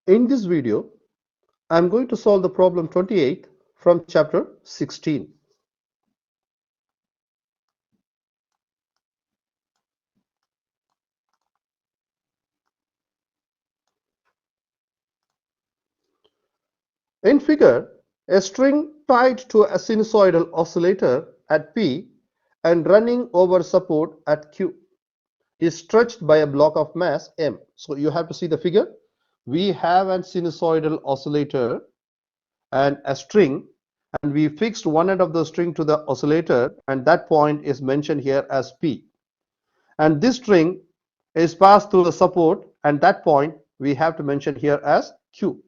In this video, I am going to solve the problem 28 from chapter 16. In figure, a string tied to a sinusoidal oscillator at P and running over support at Q is stretched by a block of mass M. So you have to see the figure. We have a sinusoidal oscillator and a string, and we fixed one end of the string to the oscillator, and that point is mentioned here as P. And this string is passed through the support, and that point we have to mention here as Q.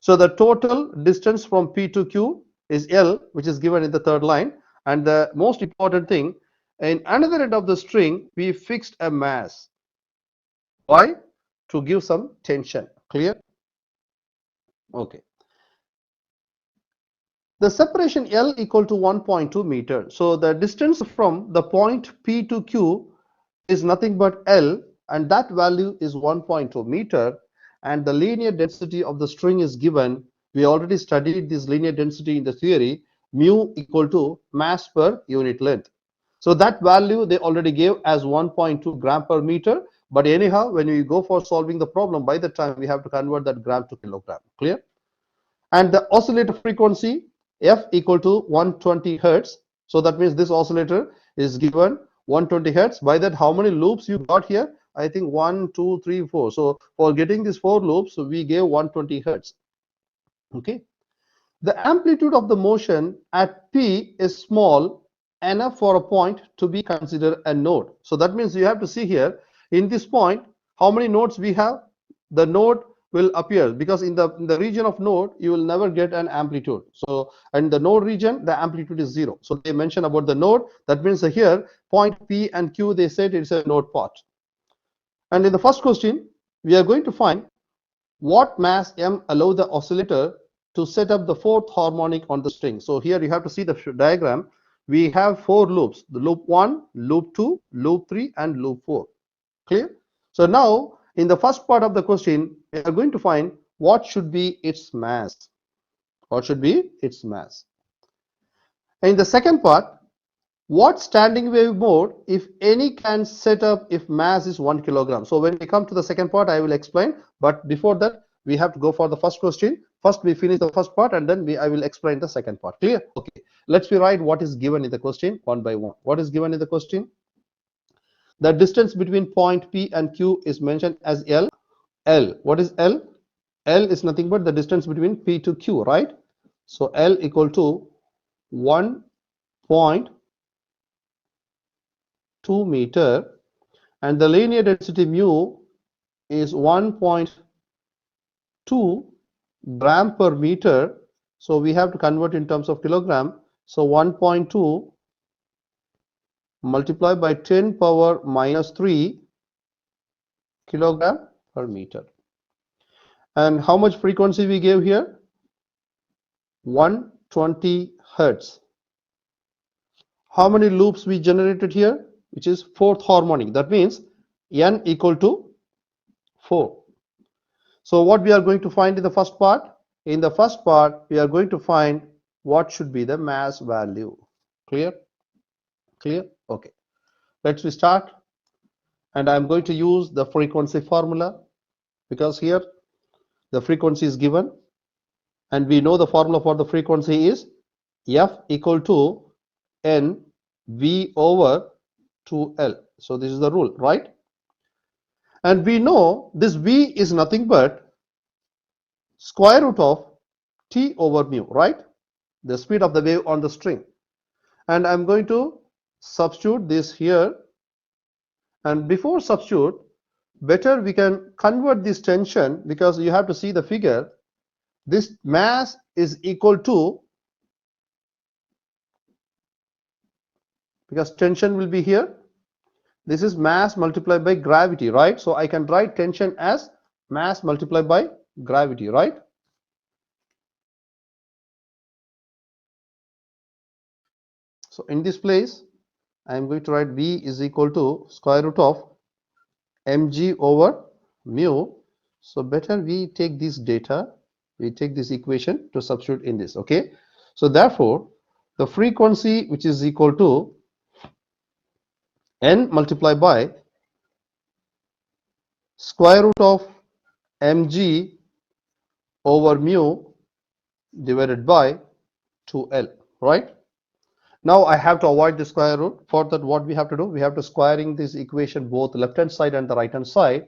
So the total distance from P to Q is L, which is given in the third line. And the most important thing, in another end of the string, we fixed a mass. Why? To give some tension. Clear? Okay. The separation L equal to 1.2 meter. So the distance from the point P to Q is nothing but L, and that value is 1.2 meter. And the linear density of the string is given. We already studied this linear density in the theory, mu equal to mass per unit length. So that value they already gave as 1.2 gram per meter. But anyhow, when we go for solving the problem, by the time we have to convert that gram to kilogram. Clear? And the oscillator frequency f equal to 120 hertz. So that means this oscillator is given 120 hertz. By that, how many loops you got here? I think 1, 2, 3, 4. So for getting these 4 loops, we gave 120 hertz. Okay. The amplitude of the motion at P is small enough for a point to be considered a node. So that means you have to see here in this point how many nodes we have. The node will appear because in the region of node you will never get an amplitude. So in the node region the amplitude is 0. So they mention about the node. That means here point P and Q, they said it's a node part. And in the first question we are going to find what mass M allow the oscillator to set up the fourth harmonic on the string. So here you have to see the diagram. We have 4 loops: the loop 1, loop 2, loop 3, and loop 4. Clear? So now in the first part of the question, we are going to find what should be its mass. What should be its mass? In the second part, what standing wave mode, if any, can set up if mass is 1 kilogram. So when we come to the second part, I will explain. But before that, we have to go for the first question. First, we finish the first part, and then I will explain the second part. Clear? Okay. Let's rewrite what is given in the question one by one. What is given in the question? The distance between point P and Q is mentioned as L. L. What is L? L is nothing but the distance between P to Q, right? So L equal to 1.2 meter, and the linear density mu is 1.2 gram per meter. So we have to convert in terms of kilogram. So 1.2 multiplied by 10 power minus 3 kilogram per meter. And how much frequency we gave here? 120 hertz. How many loops we generated here? Which is fourth harmonic. That means n equal to 4. So what we are going to find in the first part? In the first part, we are going to find what should be the mass value. Clear? Clear? Okay. Let's start. And I'm going to use the frequency formula because here the frequency is given. And we know the formula for the frequency is F equal to N V over 2L. So this is the rule, right? And we know this V is nothing but square root of T over mu, right? The speed of the wave on the string. And I'm going to substitute this here. And before substitute, better we can convert this tension because you have to see the figure. This mass is equal to, because tension will be here, this is mass multiplied by gravity, right? So I can write tension as mass multiplied by gravity, right? So in this place, I am going to write V is equal to square root of mg over mu. So better we take this data, we take this equation to substitute in this. Okay. So therefore, the frequency which is equal to n multiplied by square root of mg over mu divided by 2L, right? Now I have to avoid the square root. For that, what we have to do? We have to squaring this equation both left hand side and the right hand side.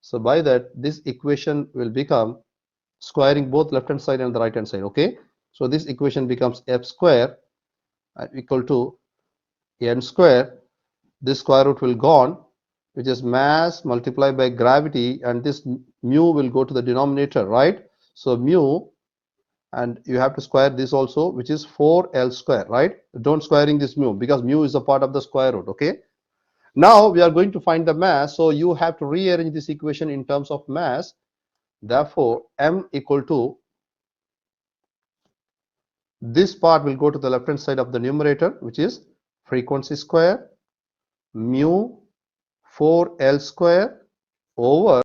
So by that, this equation will become squaring both left hand side and the right hand side. Okay. So this equation becomes f square equal to n square. This square root will gone, which is mass multiplied by gravity, and this mu will go to the denominator, right? So mu, and you have to square this also, which is 4L square, right? Don't squaring this mu because mu is a part of the square root. Okay. Now we are going to find the mass, so you have to rearrange this equation in terms of mass. Therefore, m equal to, this part will go to the left hand side of the numerator, which is frequency square mu 4L square over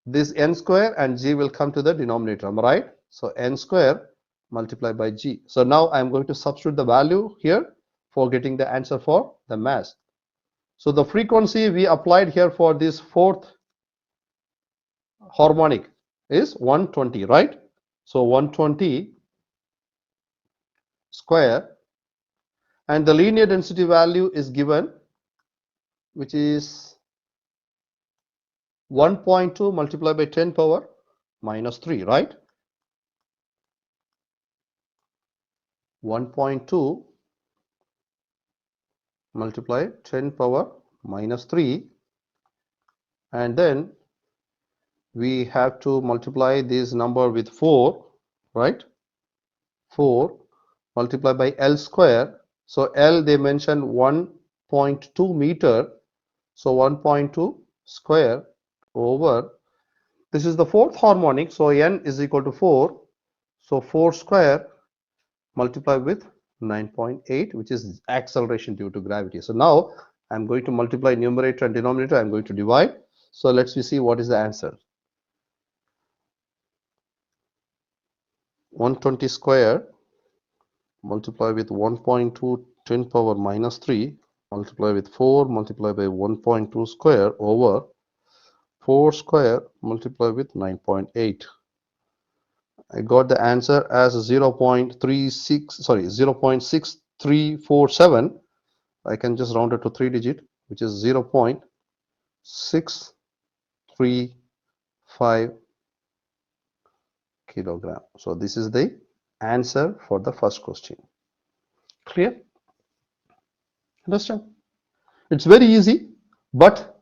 this n square, and g will come to the denominator, am I right? So n square multiplied by g. So now I am going to substitute the value here for getting the answer for the mass. So the frequency we applied here for this fourth harmonic is 120, right? So 120 square, and the linear density value is given, which is 1.2 multiplied by 10 power minus 3, right? 1.2 multiplied 10 power minus 3, and then we have to multiply this number with 4, right? 4 multiplied by L square. So L they mentioned 1.2 meter, so 1.2 square over, this is the fourth harmonic, so n is equal to 4, so 4 square multiplied with 9.8, which is acceleration due to gravity. So now I'm going to multiply numerator and denominator, I'm going to divide. So let's see what is the answer. 120 square multiply with 1.2 10 power minus 3 multiply with 4 multiply by 1.2 square over 4 square multiply with 9.8. I got the answer as 0.36, sorry, 0.6347. I can just round it to 3 digit, which is 0.635 kilogram. So this is the answer for the first question. Clear? Understand? It's very easy, but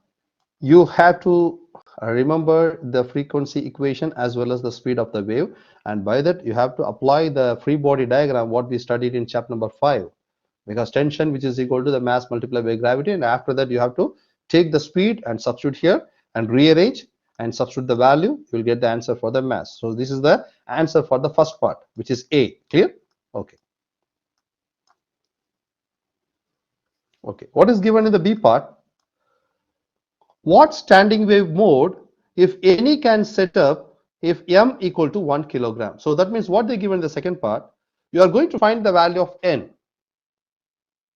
you have to remember the frequency equation as well as the speed of the wave, and by that you have to apply the free body diagram what we studied in chapter number 5, because tension which is equal to the mass multiplied by gravity, and after that you have to take the speed and substitute here and rearrange and substitute the value, you will get the answer for the mass. So this is the answer for the first part, which is A. Clear? Okay. Okay, what is given in the B part? What standing wave mode, if any, can set up if m equal to 1 kilogram? So that means what they given in the second part, you are going to find the value of n.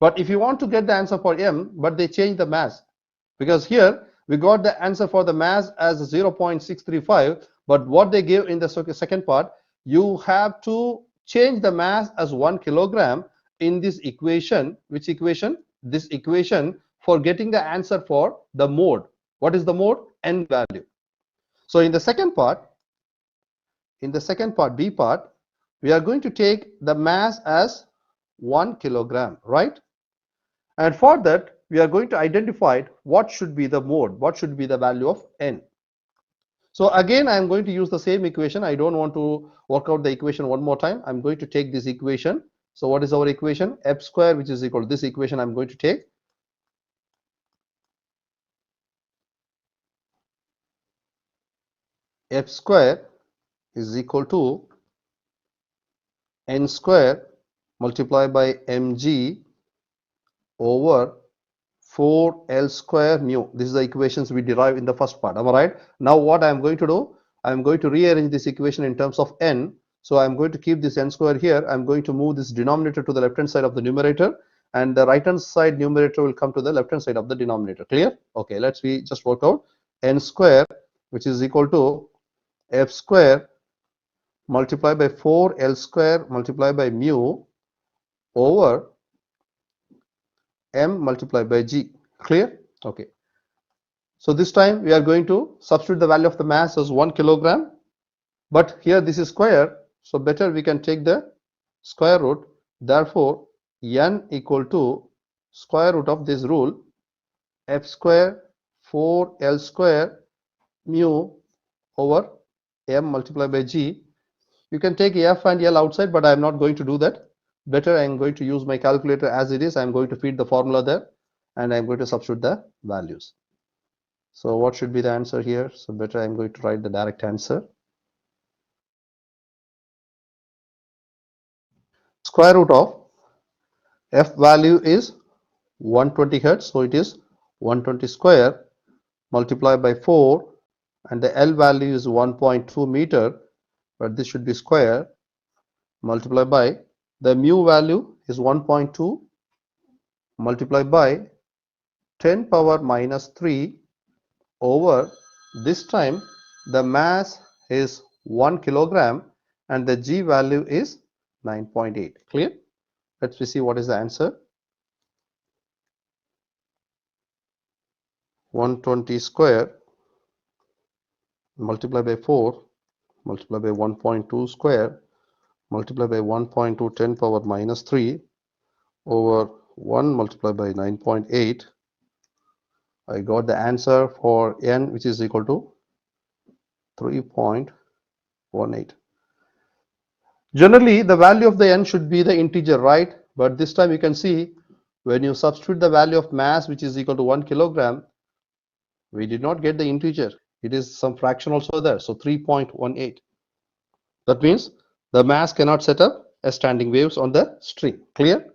But if you want to get the answer for m, but they change the mass, because here we got the answer for the mass as 0.635, but what they give in the second part, you have to change the mass as 1 kilogram in this equation. Which equation? This equation, for getting the answer for the mode. What is the mode? N value. So in the second part, B part, we are going to take the mass as 1 kilogram, right? And for that, we are going to identify what should be the mode, what should be the value of n. So again, I am going to use the same equation. I don't want to work out the equation one more time. I'm going to take this equation. So what is our equation? F square, which is equal to this equation, I'm going to take. F square is equal to n square multiplied by mg over 4L square mu. This is the equations we derive in the first part. Am I right? Now what I am going to do, I am going to rearrange this equation in terms of n. So I am going to keep this n square here. I am going to move this denominator to the left hand side of the numerator, and the right hand side numerator will come to the left hand side of the denominator. Clear? Okay, let's just work out n square, which is equal to f square multiplied by 4L square multiplied by mu over m multiplied by g. Clear? Okay. So this time we are going to substitute the value of the mass as 1 kilogram, but here this is square, so better we can take the square root. Therefore n equal to square root of this rule, f square 4L square mu over m multiplied by g. You can take f and l outside, but I am not going to do that. Better I am going to use my calculator as it is. I am going to feed the formula there, and I am going to substitute the values. So what should be the answer here? So better I'm going to write the direct answer. Square root of f value is 120 hertz, so it is 120 square multiplied by 4, and the L value is 1.2 meter, but this should be square, multiplied by the mu value is 1.2 multiplied by 10 power minus 3 over, this time the mass is 1 kilogram and the g value is 9.8. Clear? Let's see what is the answer. 120 square multiplied by 4 multiplied by 1.2 square multiplied by 1.2 10 power minus 3 over 1 multiplied by 9.8. I got the answer for n, which is equal to 3.18. Generally, the value of the n should be the integer, right? But this time you can see when you substitute the value of mass, which is equal to 1 kilogram, we did not get the integer. It is some fraction also there. So 3.18. That means the mass cannot set up as standing waves on the string. Clear?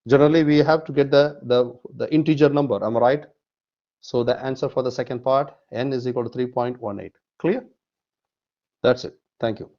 Generally, we have to get the integer number. Am I right? So the answer for the second part, n is equal to 3.18. Clear? That's it. Thank you.